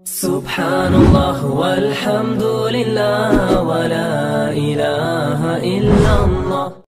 Subhanallah walhamdulillah wa la ilaha illallah.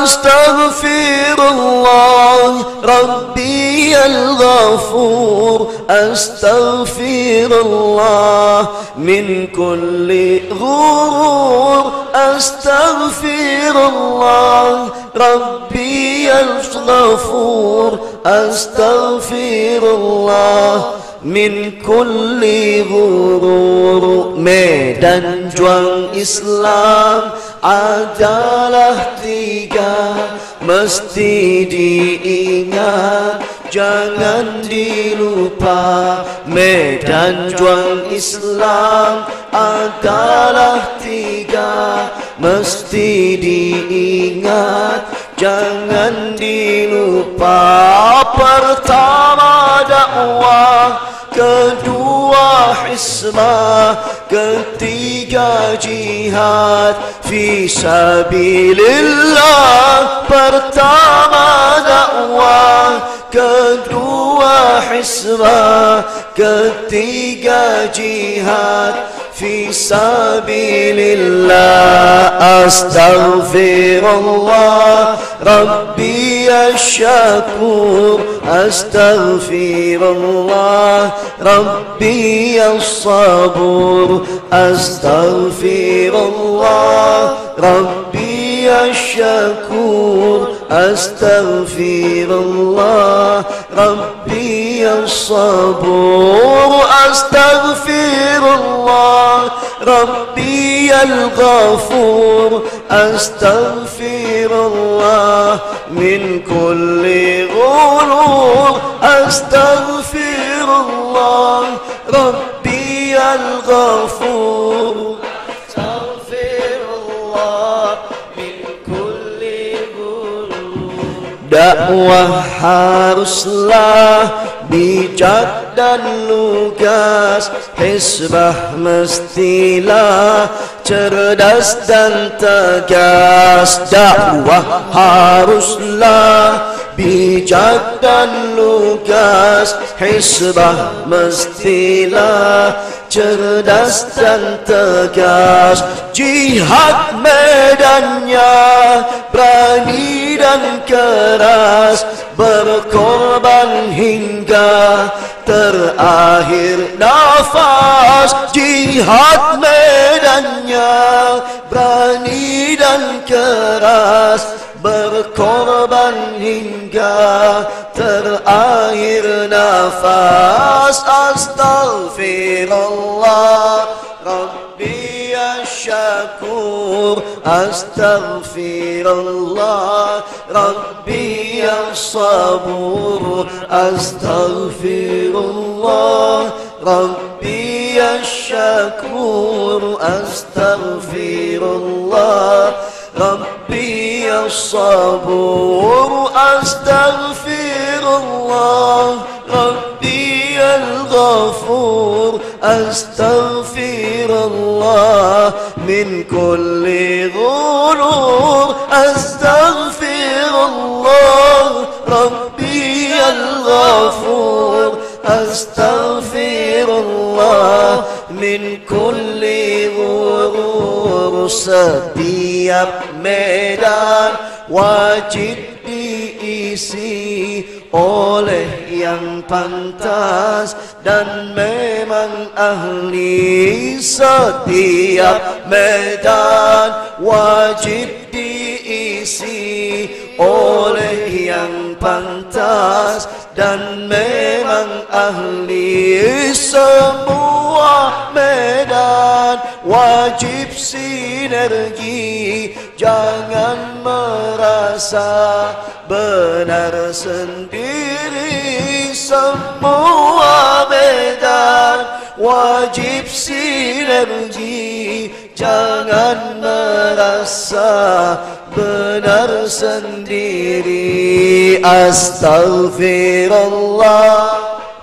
أستغفر الله ربي الغفور أستغفر الله من كل غرور أستغفر الله ربي الغفور أستغفر الله من كل غرور. Medan juang Islam adalah tiga, mesti diingat, jangan dilupa. Medan juang Islam adalah tiga, mesti diingat, jangan dilupa. Pertama dakwah, kedua hisbah, ketiga jihad fi sabilillah. Pertama dakwah, kedua hisbah, ketiga jihad fi sabilillah. Astaghfirullah Rabbi asyakur, astaghfirullah Rabbi as-sabur, astaghfirullah Rabbi asyakur, astaghfirullah Rabbi as-sabur, astaghfirullah Rabbi al-ghafur, astaghfirullah min kulli ghurur, astaghfirullah Rabbi al-ghafur, astaghfirullah min kulli ghurur. Dakwah haruslah bijak dan lugas, hisbah mestilah cerdas dan tegas. Dakwah haruslah bijak dan lugas, hisbah mestilah cerdas dan tegas. Jihad medannya berani dan keras, berkorban hingga terakhir nafas. Jihad medannya berani dan keras, berkorban hingga terakhir nafas. Astaghfirullah Rabbi asyakur, astaghfirullah Rabbi as-sabur, astaghfirullah Rabbi asyakur, astaghfirullah Rabbi as-sabur, astaghfirullah Rabbi al-ghafur, astaghfirullah min kulli ghurur, astaghfirullah Rabbi al-ghafur, astaghfirullah min kulli ghurur. Setiap medan wajib diisi oleh yang pantas dan memang ahli. Setiap medan wajib diisi oleh yang pantas dan memang ahli. Semua medan wajib sinergi, jangan merasa benar sendiri. Semua medan wajib sinergi, jangan merasa benar sendiri. Astaghfirullah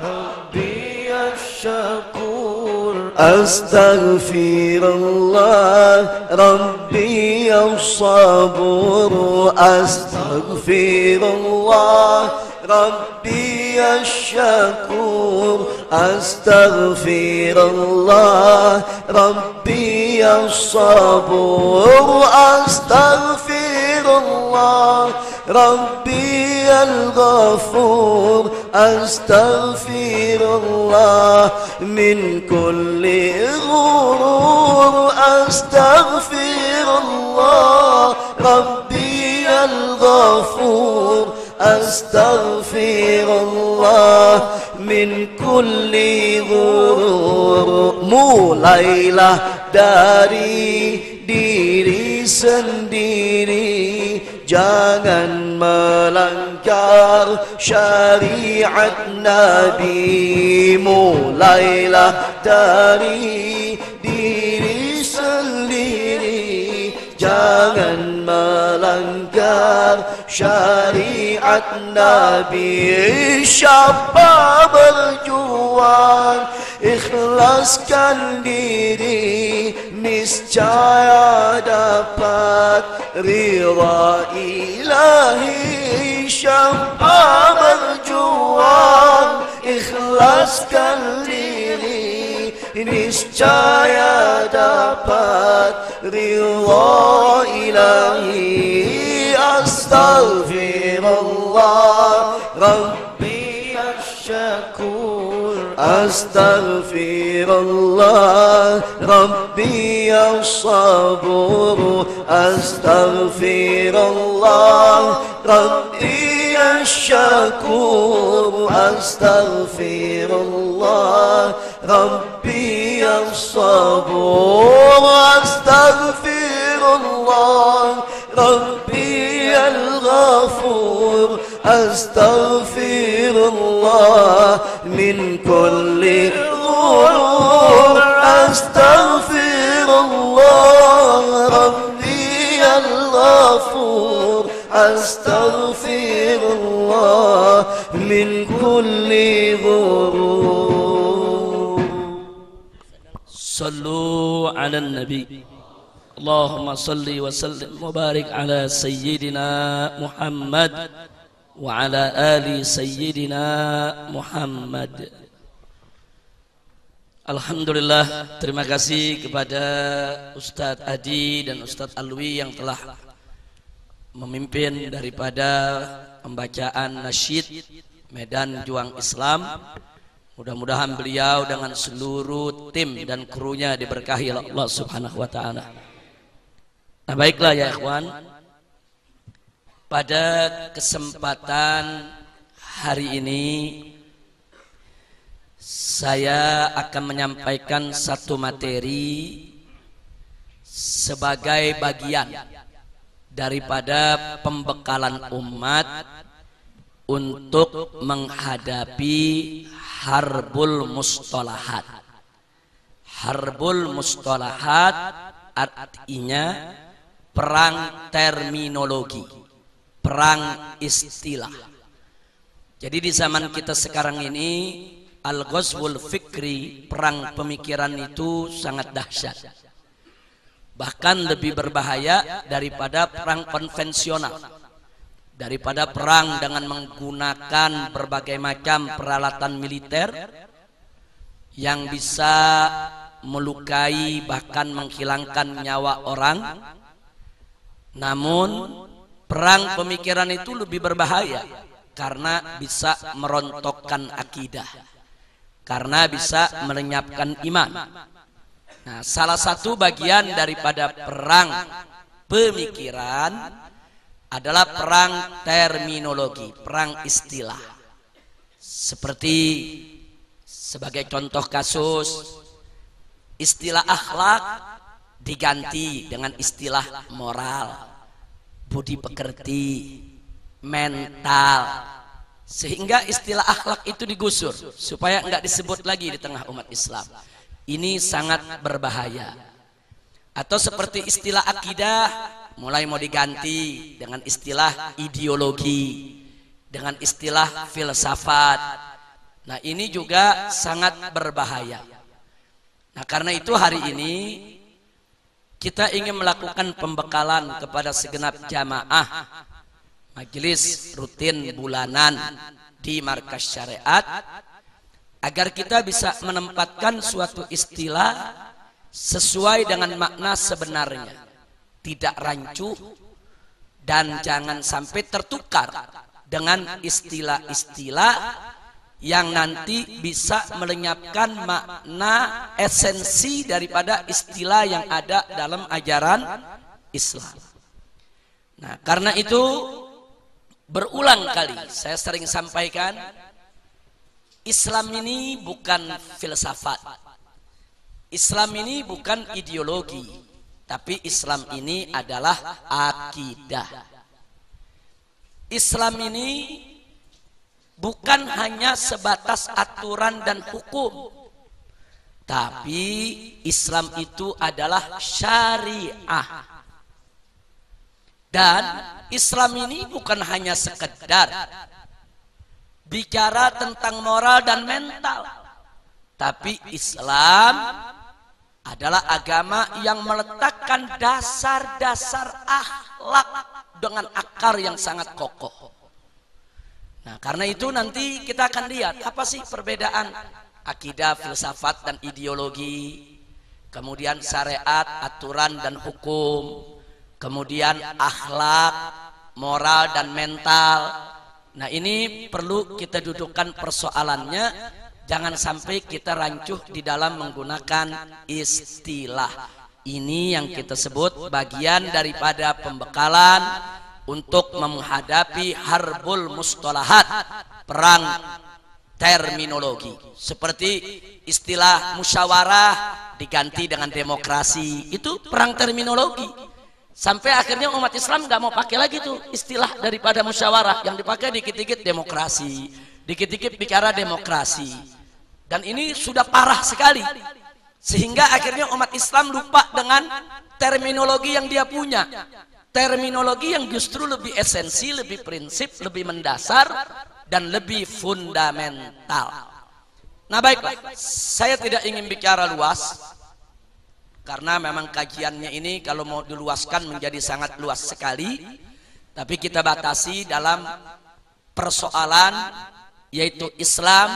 Rabbi asyakur, astaghfirullah Rabbi as-sabur, astaghfirullah Rabbi الشكور أستغفر الله ربي الصبور أستغفر الله ربي الغفور أستغفر الله من كل غرور أستغفر الله ربي الغفور أستغفر الله من كل غرور. Mulailah dari diri sendiri, jangan melanggar syariat Nabi. Mulailah dari diri sendiri, jangan melanggar syariat Nabi. Siapa berjuang ikhlaskan diri, niscaya dapat ridha ilahi. Siapa berjuang ikhlaskan diri, niscaya dapat ridha ilahi. Astaghfirullah Rabbi asyakur Astaghfirullah Rabbi as-sabur Astaghfirullah Rabbi as-syakur Astaghfirullah Rabbi as-sabur Astaghfirullah Rabbi al-ghafur Astaghfirullah min kulli ghurur Astaghfirullah Rabbi al-ghafur Astaghfirullah min kulli ghurur. Sallu ala nabi Allahumma salli wa sallim wa barik ala sayyidina Muhammad wa ala ali sayyidina Muhammad. Alhamdulillah, terima kasih kepada Ustadz Adi dan Ustadz Alwi yang telah memimpin daripada pembacaan nasyid Medan Juang Islam. Mudah-mudahan beliau dengan seluruh tim dan krunya diberkahi oleh Allah Subhanahu wa taala. Nah, baiklah ya ikhwan, pada kesempatan hari ini saya akan menyampaikan satu materi sebagai bagian daripada pembekalan umat untuk menghadapi harbul mustalahat. Harbul mustalahat artinya perang terminologi, perang istilah. Jadi di zaman kita sekarang ini al-ghazwul fikri, perang pemikiran itu sangat dahsyat. Bahkan lebih berbahaya daripada perang konvensional, daripada perang dengan menggunakan berbagai macam peralatan militer yang bisa melukai bahkan menghilangkan nyawa orang. Namun perang pemikiran itu lebih berbahaya karena bisa merontokkan akidah, karena bisa melenyapkan iman. Nah, salah satu bagian daripada perang pemikiran adalah perang terminologi, perang istilah. Seperti sebagai contoh kasus, istilah akhlak diganti dengan istilah moral, budi pekerti, mental, sehingga istilah akhlak itu digusur supaya enggak disebut lagi di tengah umat Islam. Ini sangat berbahaya. Atau seperti istilah akidah mulai mau diganti dengan istilah ideologi, dengan istilah filsafat. Nah, ini juga sangat berbahaya. Nah, karena itu hari ini kita ingin melakukan pembekalan kepada segenap jamaah majelis rutin bulanan di markas syariat agar kita bisa menempatkan suatu istilah sesuai dengan makna sebenarnya, tidak rancu dan jangan sampai tertukar dengan istilah-istilah yang nanti bisa melenyapkan makna esensi daripada istilah yang ada dalam ajaran Islam. Nah, karena itu berulang kali saya sering sampaikan, Islam ini bukan filsafat, Islam ini bukan ideologi, tapi Islam ini adalah akidah. Islam ini bukan hanya sebatas aturan dan hukum, tapi Islam itu adalah syariah. Dan Islam ini bukan hanya sekedar bicara tentang moral dan mental, tapi Islam adalah agama yang meletakkan dasar-dasar akhlak dengan akar yang sangat kokoh. Nah, karena itu nanti kita akan lihat apa sih perbedaan akidah, filsafat, dan ideologi, kemudian syariat, aturan dan hukum, kemudian akhlak, moral dan mental. Nah, ini perlu kita dudukkan persoalannya, jangan sampai kita rancuh di dalam menggunakan istilah. Ini yang kita sebut bagian daripada pembekalan untuk menghadapi harbul mustalahat, perang terminologi. Seperti istilah musyawarah diganti dengan demokrasi, itu perang terminologi. Sampai akhirnya umat Islam nggak mau pakai lagi tuh istilah daripada musyawarah, yang dipakai dikit-dikit demokrasi, dikit-dikit bicara demokrasi. Dan ini sudah parah sekali, sehingga akhirnya umat Islam lupa dengan terminologi yang dia punya, terminologi yang justru lebih esensi, lebih prinsip, lebih mendasar, dan lebih fundamental. Nah, baiklah, saya tidak ingin bicara luas, karena memang kajiannya ini kalau mau diluaskan menjadi sangat luas sekali, tapi kita batasi dalam persoalan yaitu Islam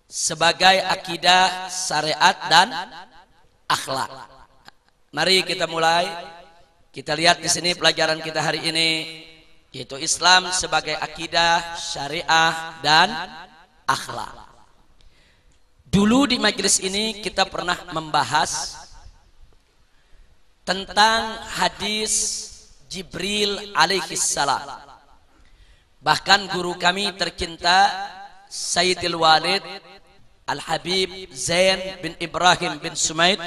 sebagai akidah, syariat dan akhlak. Mari kita mulai. Kita lihat di sini pelajaran kita hari ini, yaitu Islam sebagai akidah, syariah dan akhlak. Dulu di majelis ini kita pernah membahas tentang hadis Jibril alaihissalam. Bahkan guru kami tercinta Sayyidil Walid Al-Habib Zain bin Ibrahim bin Sumaid,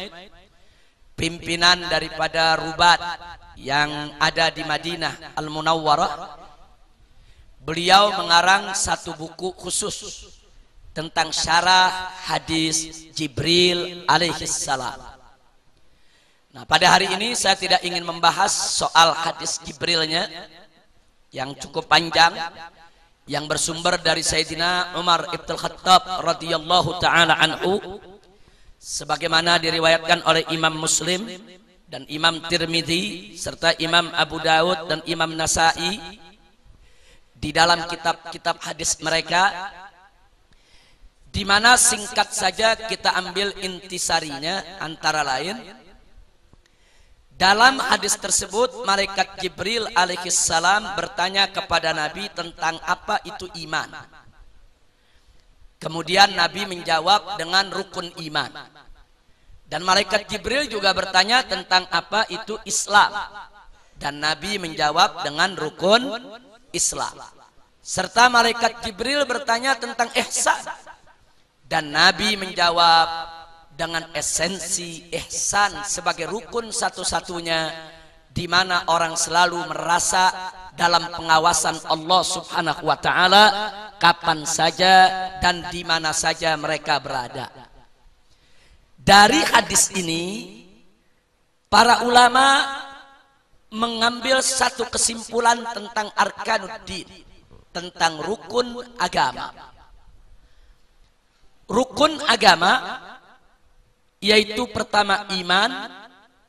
pimpinan daripada Rubat yang ada di Madinah Al-Munawwarah, beliau mengarang satu buku khusus tentang syarah hadis Jibril alaihissalam. Nah, pada hari ini saya tidak ingin membahas soal hadis Jibrilnya yang cukup panjang, yang bersumber dari Sayyidina Umar ibn Khattab radhiyallahu ta'ala anhu, sebagaimana diriwayatkan oleh Imam Muslim dan Imam Tirmidzi serta Imam Abu Daud dan Imam Nasai di dalam kitab-kitab hadis mereka, di mana singkat saja kita ambil intisarinya, antara lain dalam hadis tersebut malaikat Jibril alaihissalam bertanya kepada Nabi tentang apa itu iman. Kemudian Nabi menjawab dengan rukun iman. Dan malaikat Jibril juga bertanya tentang apa itu Islam. Dan Nabi menjawab dengan rukun Islam. Serta malaikat Jibril bertanya tentang ihsan. Dan Nabi menjawab dengan esensi ihsan sebagai rukun satu-satunya, di mana orang selalu merasa dalam pengawasan Allah Subhanahu wa ta'ala kapan saja dan di mana saja mereka berada. Dari hadis ini para ulama mengambil satu kesimpulan tentang arkanuddin, tentang rukun agama. Rukun agama yaitu pertama iman,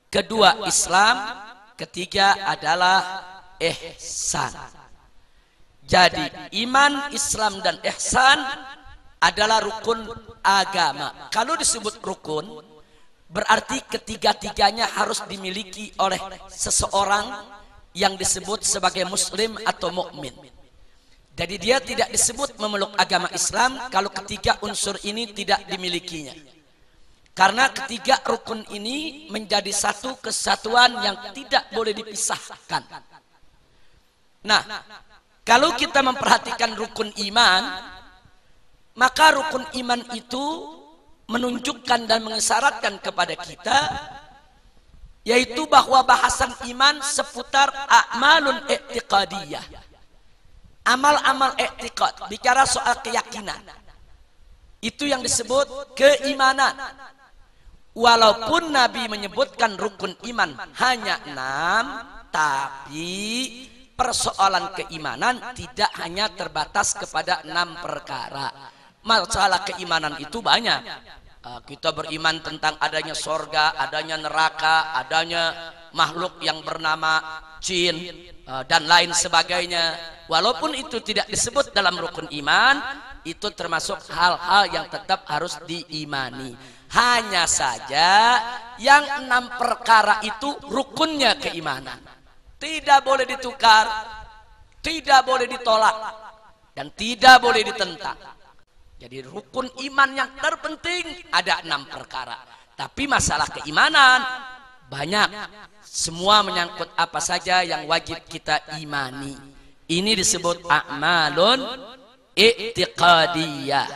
kedua Islam, ketiga adalah ihsan. Jadi iman, Islam dan ihsan adalah rukun agama. Kalau disebut rukun, berarti ketiga-tiganya harus dimiliki oleh seseorang yang disebut sebagai muslim atau mukmin. Jadi dia tidak disebut memeluk agama Islam kalau ketiga unsur ini tidak dimilikinya. Karena ketiga rukun ini menjadi satu kesatuan yang tidak boleh dipisahkan. Nah, kalau kita memperhatikan rukun iman, maka rukun iman itu menunjukkan dan mengisyaratkan kepada kita, yaitu bahwa bahasan iman seputar a'malun i'tiqadiyah. Amal-amal i'tiqad, bicara soal keyakinan. Itu yang disebut keimanan. Walaupun Nabi menyebutkan rukun iman hanya 6, tapi persoalan keimanan tidak hanya terbatas kepada 6 perkara. Masalah keimanan itu banyak. Kita beriman tentang adanya sorga, adanya neraka, adanya makhluk yang bernama jin, dan lain sebagainya. Walaupun itu tidak disebut dalam rukun iman, itu termasuk hal-hal yang tetap harus diimani. Hanya saja yang 6 perkara itu rukunnya keimanan. Tidak boleh ditukar, tidak boleh ditolak, dan tidak boleh ditentang. Jadi rukun iman yang terpenting ada 6 perkara. Tapi masalah keimanan banyak. Semua menyangkut apa saja yang wajib kita imani. Ini disebut a'malun i'tiqadiyah.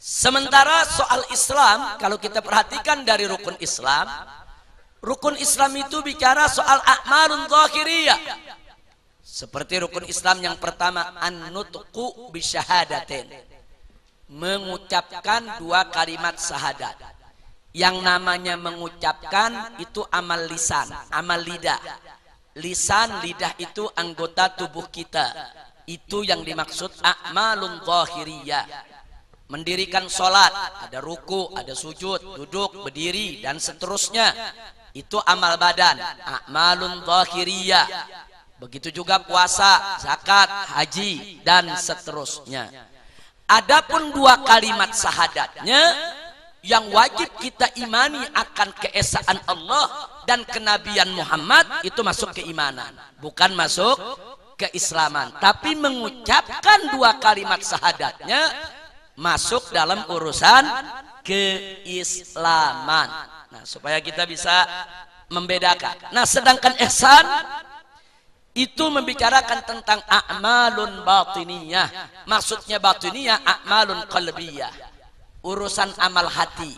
Sementara soal Islam, kalau kita perhatikan dari rukun Islam itu bicara soal a'malun zahiriyah. Seperti rukun Islam yang pertama, an-nutqu bisyahadatin, mengucapkan 2 kalimat syahadat. Yang namanya mengucapkan itu amal lisan, amal lidah. Lisan, lidah itu anggota tubuh kita. Itu yang dimaksud a'malun zahiriyah. Mendirikan sholat, ada ruku, ada sujud, duduk, berdiri, dan seterusnya. Itu amal badan, a'malun zahiriyah. Begitu juga puasa, zakat, haji, dan seterusnya. Adapun 2 kalimat syahadatnya, yang wajib kita imani akan keesaan Allah dan kenabian Muhammad, itu masuk keimanan, bukan masuk keislaman. Tapi mengucapkan 2 kalimat syahadatnya masuk dalam urusan keislaman. Nah, supaya kita bisa membedakan. Nah, sedangkan ihsan itu membicarakan tentang a'malun batiniyah. Maksudnya batiniyah a'malun qalbiyah. Urusan amal hati.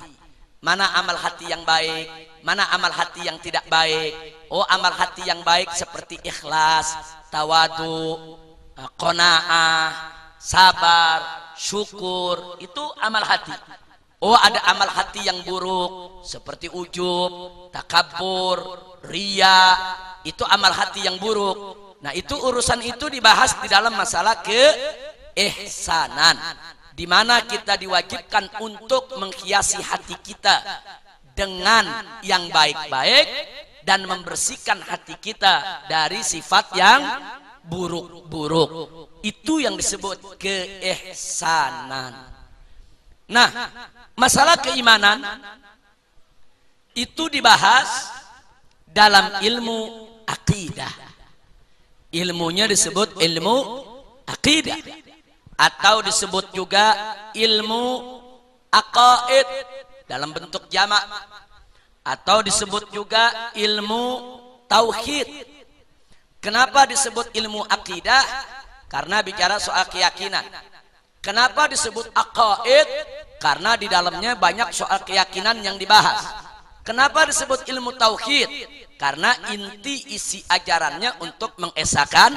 Mana amal hati yang baik, mana amal hati yang tidak baik. Oh, amal hati yang baik seperti ikhlas, tawadu, qanaah, sabar, syukur, itu amal hati. Oh, ada amal hati yang buruk seperti ujub, takabur, riya, itu amal hati yang buruk. Nah, itu urusan itu dibahas di dalam masalah keihsanan, di mana kita diwajibkan untuk menghiasi hati kita dengan yang baik-baik dan membersihkan hati kita dari sifat yang buruk-buruk. Itu yang disebut keihsanan. Nah, masalah keimanan itu dibahas dalam ilmu akidah. Ilmunya disebut ilmu akidah, atau disebut juga ilmu aqaid dalam bentuk jamak, atau disebut juga ilmu tauhid. Kenapa disebut ilmu akidah? Karena bicara soal keyakinan. Kenapa disebut aqaid? Karena di dalamnya banyak soal keyakinan yang dibahas. Kenapa disebut ilmu tauhid? Karena inti isi ajarannya untuk mengesahkan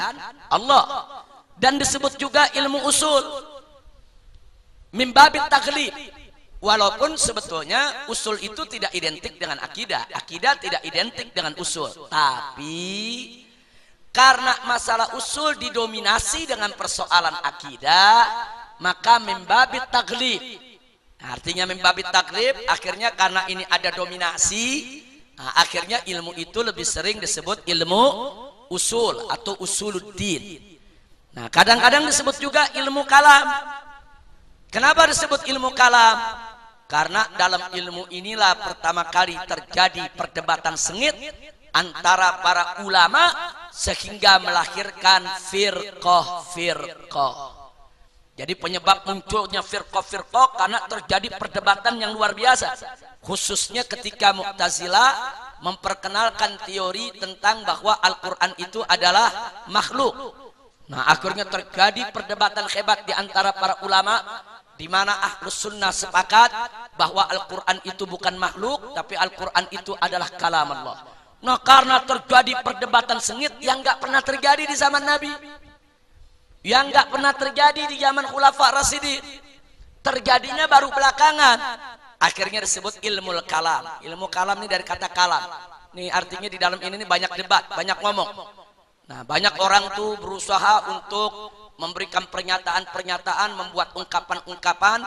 Allah. Dan disebut juga ilmu usul, min babit taglib. Walaupun sebetulnya usul itu tidak identik dengan akidah, akidah tidak identik dengan usul. Tapi karena masalah usul didominasi dengan persoalan akidah, maka min babit taglib. Artinya min babit taglib, akhirnya karena ini ada dominasi, Nah, akhirnya ilmu itu lebih sering disebut ilmu usul atau usuluddin. Nah, kadang-kadang disebut juga ilmu kalam. Kenapa disebut ilmu kalam? Karena dalam ilmu inilah pertama kali terjadi perdebatan sengit antara para ulama sehingga melahirkan firqah-firqah. Jadi penyebab munculnya firqah-firqah karena terjadi perdebatan yang luar biasa. Khususnya ketika Mu'tazilah memperkenalkan teori tentang bahwa Al-Quran itu adalah makhluk. Nah, akhirnya terjadi perdebatan hebat di antara para ulama, di mana Ahlus Sunnah sepakat bahwa Al-Quran itu bukan makhluk, tapi Al-Quran itu adalah kalam Allah. Nah, karena terjadi perdebatan sengit yang nggak pernah terjadi di zaman Nabi, yang nggak pernah terjadi di zaman Khulafa Rasyidin, terjadinya baru belakangan. Akhirnya disebut ilmu kalam. Ilmu kalam ini dari kata kalam. Nih artinya di dalam ini banyak debat, banyak ngomong. Nah, banyak orang tuh berusaha untuk memberikan pernyataan-pernyataan, membuat ungkapan-ungkapan.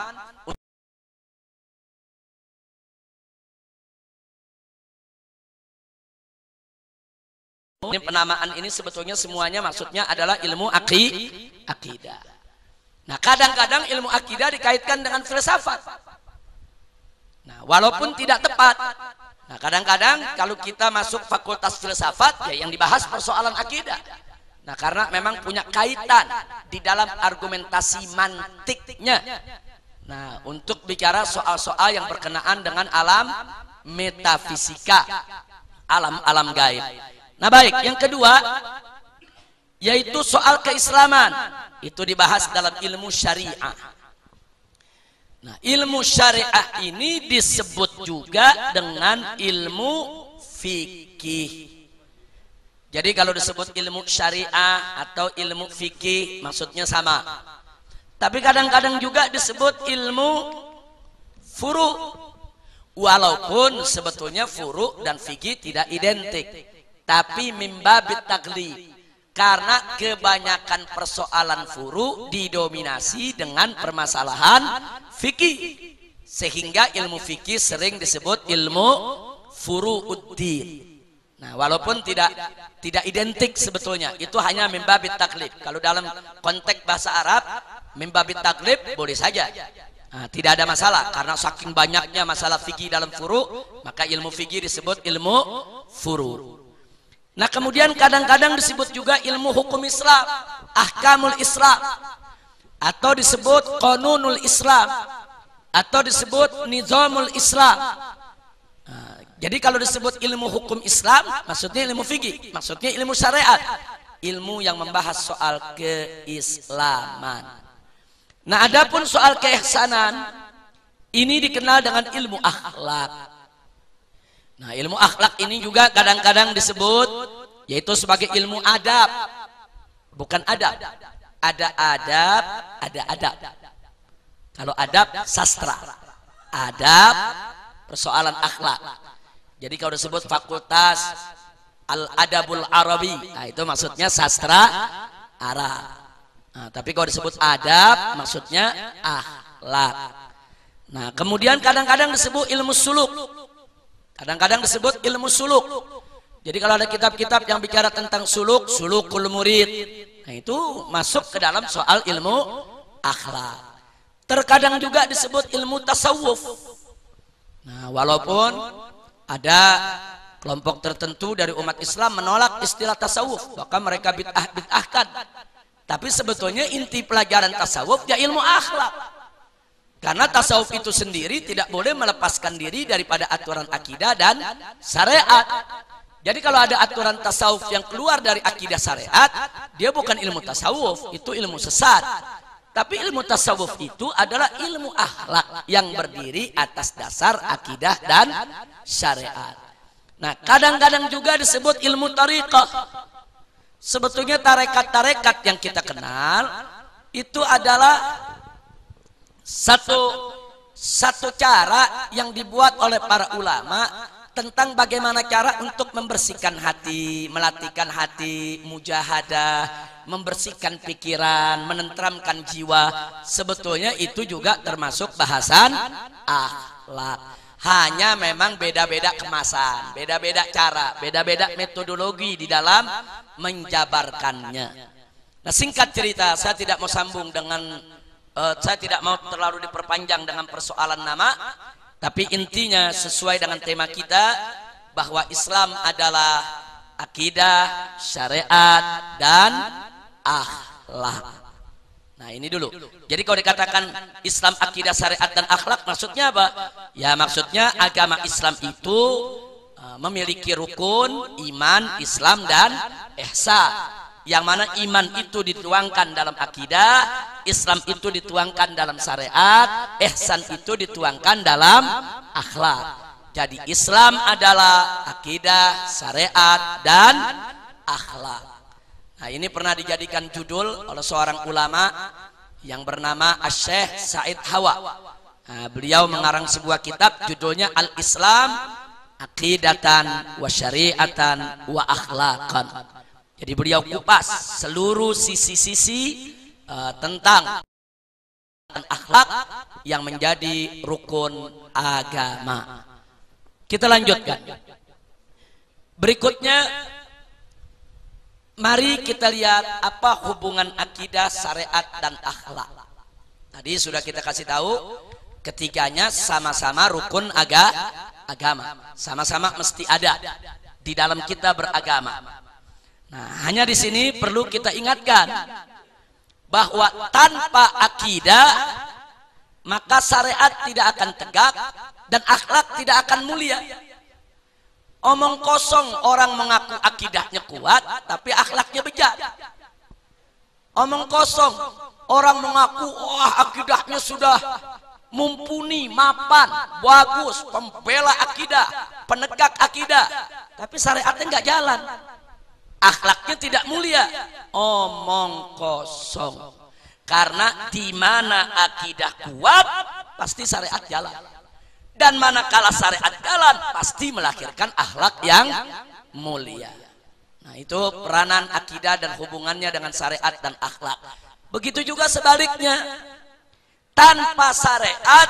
Ini penamaan ini sebetulnya semuanya maksudnya adalah ilmu akidah. Nah, kadang-kadang ilmu akidah dikaitkan dengan filsafat. Nah, walaupun tidak tepat. Nah, kadang-kadang kalau kita masuk fakultas filsafat, ya yang dibahas persoalan akidah. Nah, karena memang punya kaitan di dalam argumentasi mantiknya. Nah, untuk bicara soal-soal yang berkenaan dengan alam metafisika, alam-alam gaib. Nah, baik, yang kedua yaitu soal keislaman. Itu dibahas dalam ilmu syariah. Nah, ilmu syariah ini disebut juga dengan ilmu fikih. Jadi kalau disebut ilmu syariah atau ilmu fikih maksudnya sama. Tapi kadang-kadang juga disebut ilmu furu. Walaupun sebetulnya furu dan fikih tidak identik. Tapi mimbabit taglib. Karena kebanyakan persoalan furu didominasi dengan permasalahan fikih, sehingga ilmu fikih sering disebut ilmu furu'uddin. Nah, walaupun tidak identik sebetulnya, itu hanya mimbabit taklif. Kalau dalam konteks bahasa Arab, mimbabit taklif boleh saja. Nah, tidak ada masalah karena saking banyaknya masalah fikih dalam furu, maka ilmu fikih disebut ilmu furu. Nah, kemudian kadang-kadang disebut juga ilmu hukum Islam, ahkamul Islam, atau disebut qanunul Islam, atau disebut nizamul Islam. Nah, jadi kalau disebut ilmu hukum Islam, maksudnya ilmu fikih, maksudnya ilmu syariat, ilmu yang membahas soal keislaman. Nah, adapun soal keihsanan, ini dikenal dengan ilmu akhlak. Nah, ilmu akhlak ini juga kadang-kadang disebut yaitu sebagai ilmu adab. Bukan adab. Ada adab, ada adab. Kalau adab sastra. Adab persoalan akhlak. Jadi kalau disebut fakultas Al-Adabul Arabi, nah itu maksudnya sastra Arab. Nah, tapi kalau disebut adab maksudnya akhlak. Nah, kemudian kadang-kadang disebut ilmu suluk. Kadang-kadang disebut ilmu suluk. Jadi kalau ada kitab-kitab yang bicara tentang suluk, sulukul murid, nah itu masuk ke dalam soal ilmu akhlak. Terkadang juga disebut ilmu tasawuf. Nah, walaupun ada kelompok tertentu dari umat Islam menolak istilah tasawuf, bahkan mereka bid'ahkan. Tapi sebetulnya inti pelajaran tasawuf ya ilmu akhlak. Karena tasawuf itu sendiri tidak boleh melepaskan diri daripada aturan akidah dan syariat. Jadi kalau ada aturan tasawuf yang keluar dari akidah syariat, dia bukan ilmu tasawuf, itu ilmu sesat. Tapi ilmu tasawuf itu adalah ilmu akhlak yang berdiri atas dasar akidah dan syariat. Nah, kadang-kadang juga disebut ilmu tariqah. Sebetulnya tarekat-tarekat yang kita kenal itu adalah satu cara yang dibuat oleh para ulama tentang bagaimana cara untuk membersihkan hati, melatihkan hati, mujahadah, membersihkan pikiran, menenteramkan jiwa. Sebetulnya itu juga termasuk bahasan akhlak. Hanya memang beda-beda kemasan, beda-beda cara, beda-beda metodologi di dalam menjabarkannya. Nah, singkat cerita, saya tidak mau sambung dengan saya tidak mau terlalu diperpanjang dengan persoalan nama, tapi intinya sesuai dengan tema kita bahwa Islam adalah akidah, syariat, dan akhlak. Nah, ini dulu. Jadi kalau dikatakan Islam, akidah, syariat, dan akhlak, maksudnya apa? Ya, maksudnya agama Islam itu memiliki rukun iman, Islam, dan ihsan. Yang mana iman itu dituangkan dalam akidah, Islam itu dituangkan dalam syariat, ihsan itu dituangkan dalam akhlak. Jadi Islam adalah akidah, syariat, dan akhlak. Nah, ini pernah dijadikan judul oleh seorang ulama yang bernama Asy-Syaikh Said Hawa. Nah, beliau mengarang sebuah kitab judulnya Al-Islam Aqidatan wa Syariatan wa Akhlaqan. Jadi beliau kupas seluruh sisi-sisi tentang akhlak yang menjadi rukun agama. Kita lanjutkan. Berikutnya, mari kita lihat apa hubungan akidah, syariat, dan akhlak. Tadi sudah kita kasih tahu, ketiganya sama-sama rukun agama, sama-sama mesti ada di dalam kita beragama. Nah, hanya di sini perlu kita ingatkan bahwa tanpa akidah maka syariat tidak akan tegak dan akhlak tidak akan mulia. Omong kosong orang mengaku akidahnya kuat tapi akhlaknya bejat. Omong kosong orang mengaku wah akidahnya sudah mumpuni, mapan, bagus, pembela akidah, penegak akidah, tapi syariatnya nggak jalan, akhlaknya tidak mulia. Omong kosong. Karena di mana akidah kuat pasti syariat jalan. Dan manakala syariat jalan pasti melahirkan akhlak yang mulia. Nah, itu peranan akidah dan hubungannya dengan syariat dan akhlak. Begitu juga sebaliknya. Tanpa syariat,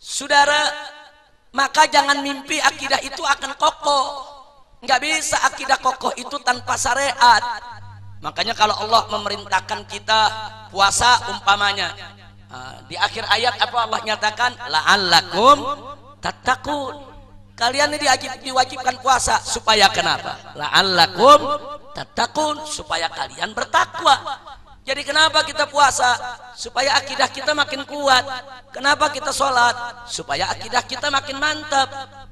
saudara, maka jangan mimpi akidah itu akan kokoh. Nggak bisa akidah kokoh itu tanpa syariat. Makanya kalau Allah memerintahkan kita puasa umpamanya, di akhir ayat apa Allah nyatakan? La'allakum tattaqun. Kalian ini diwajibkan puasa supaya kenapa? La'allakum tattaqun, supaya kalian bertakwa. Jadi kenapa kita puasa? Supaya akidah kita makin kuat. Kenapa kita sholat? Supaya akidah kita makin mantap.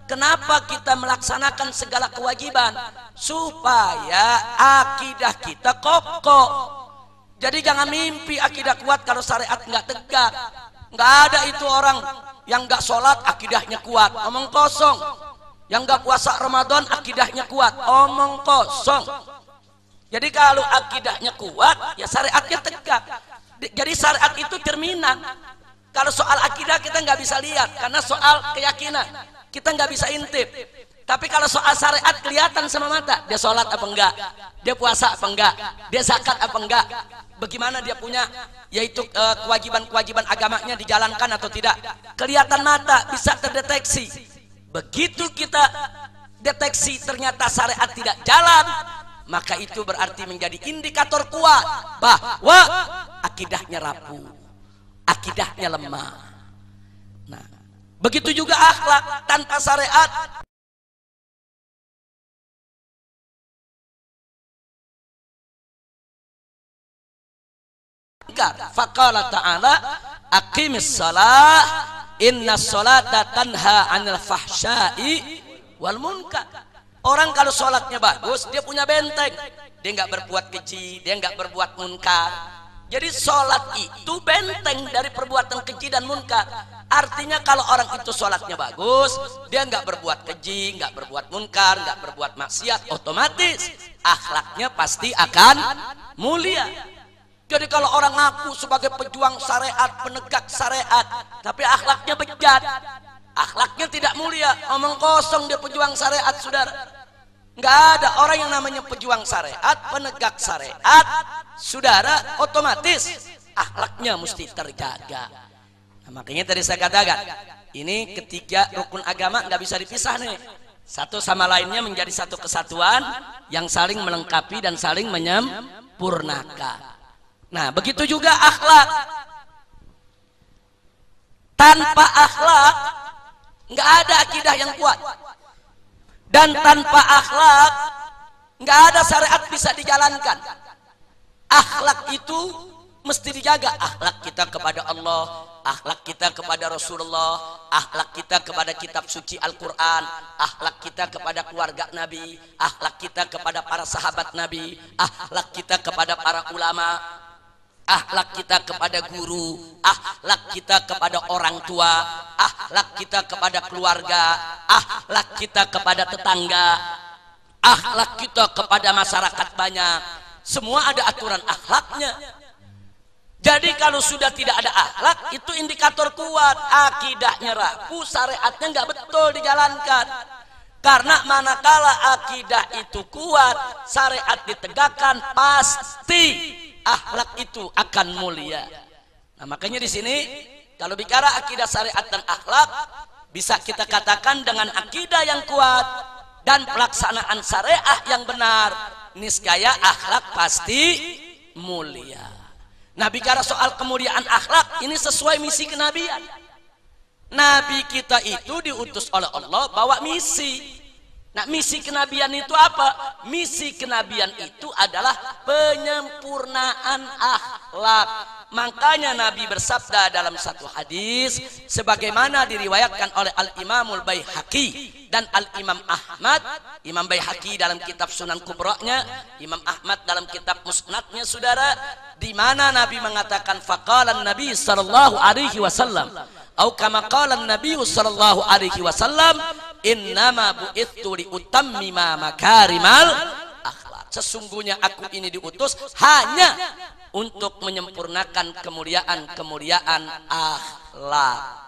Kenapa kita melaksanakan segala kewajiban? Supaya akidah kita kokoh. Jadi jangan mimpi akidah kuat kalau syariat nggak tegak. Nggak ada itu orang yang nggak sholat akidahnya kuat, omong kosong. Yang nggak puasa Ramadan akidahnya kuat, omong kosong. Jadi kalau akidahnya kuat, ya syariatnya tegak. Jadi syariat itu cerminan. Kalau soal akidah kita nggak bisa lihat, karena soal keyakinan kita nggak bisa intip. Tapi kalau soal syariat kelihatan sama mata, dia sholat apa enggak, dia puasa apa enggak, dia zakat apa enggak, bagaimana dia punya, yaitu kewajiban-kewajiban agamanya dijalankan atau tidak, kelihatan mata, bisa terdeteksi. Begitu kita deteksi ternyata syariat tidak jalan, maka itu berarti menjadi indikator kuat bahwa akidahnya rapuh, akidahnya lemah. Nah, begitu juga akhlak tanpa syariat. Faqala ta'ala aqimis shalah innas sholata tanha 'anil fahsya'i wal munkar. Orang kalau sholatnya bagus, dia punya benteng. Dia nggak berbuat keji, dia nggak berbuat munkar. Jadi sholat itu benteng dari perbuatan keji dan munkar. Artinya kalau orang itu sholatnya bagus, dia nggak berbuat keji, nggak berbuat munkar, nggak berbuat maksiat, otomatis akhlaknya pasti akan mulia. Jadi kalau orang ngaku sebagai pejuang syariat, penegak syariat, tapi akhlaknya bejat, akhlaknya tidak mulia, omong kosong dia pejuang syariat, saudara. Nggak ada orang yang namanya pejuang syariat, penegak syariat, saudara, otomatis akhlaknya mesti terjaga. Nah, makanya tadi saya katakan, Ini ketiga rukun agama nggak bisa dipisah nih. Satu sama lainnya menjadi satu kesatuan yang saling melengkapi dan saling menyempurnakan. Nah, begitu juga akhlak. Tanpa akhlak nggak ada akidah yang kuat. Dan tanpa akhlak nggak ada syariat bisa dijalankan. Akhlak itu mesti dijaga. Akhlak kita kepada Allah, akhlak kita kepada Rasulullah, akhlak kita kepada kitab suci Al-Quran, akhlak kita kepada keluarga Nabi, akhlak kita kepada para sahabat Nabi, akhlak kita kepada para ulama, akhlak kita kepada guru, akhlak kita kepada orang tua, akhlak kita kepada keluarga, akhlak kita kepada tetangga, akhlak kita kepada masyarakat banyak. Semua ada aturan akhlaknya. Jadi kalau sudah tidak ada akhlak, itu indikator kuat, akidahnya rapuh, syariatnya nggak betul dijalankan. Karena manakala akidah itu kuat, syariat ditegakkan, pasti akhlak itu akan mulia. Nah, makanya di sini kalau bicara akidah, syariat dan akhlak, bisa kita katakan dengan akidah yang kuat dan pelaksanaan syariah yang benar, niscaya akhlak pasti mulia. Nah, bicara soal kemuliaan akhlak, ini sesuai misi kenabian. Nabi kita itu diutus oleh Allah bawa misi. Nah, misi kenabian itu apa? Misi kenabian itu adalah penyempurnaan akhlak. Makanya Nabi bersabda dalam satu hadis, sebagaimana diriwayatkan oleh Al-Imamul Baihaqi dan Al-Imam Ahmad. Imam Baihaqi dalam kitab Sunan Kubra-nya, Imam Ahmad dalam kitab Musnadnya, saudara, di mana Nabi mengatakan faqalan Nabi sallallahu alaihi wasallam, atau kama qala Nabi sallallahu alaihi wasallam, innama bu'ithu li utammima makarimal akhlak. Sesungguhnya aku ini diutus hanya untuk menyempurnakan kemuliaan akhlak.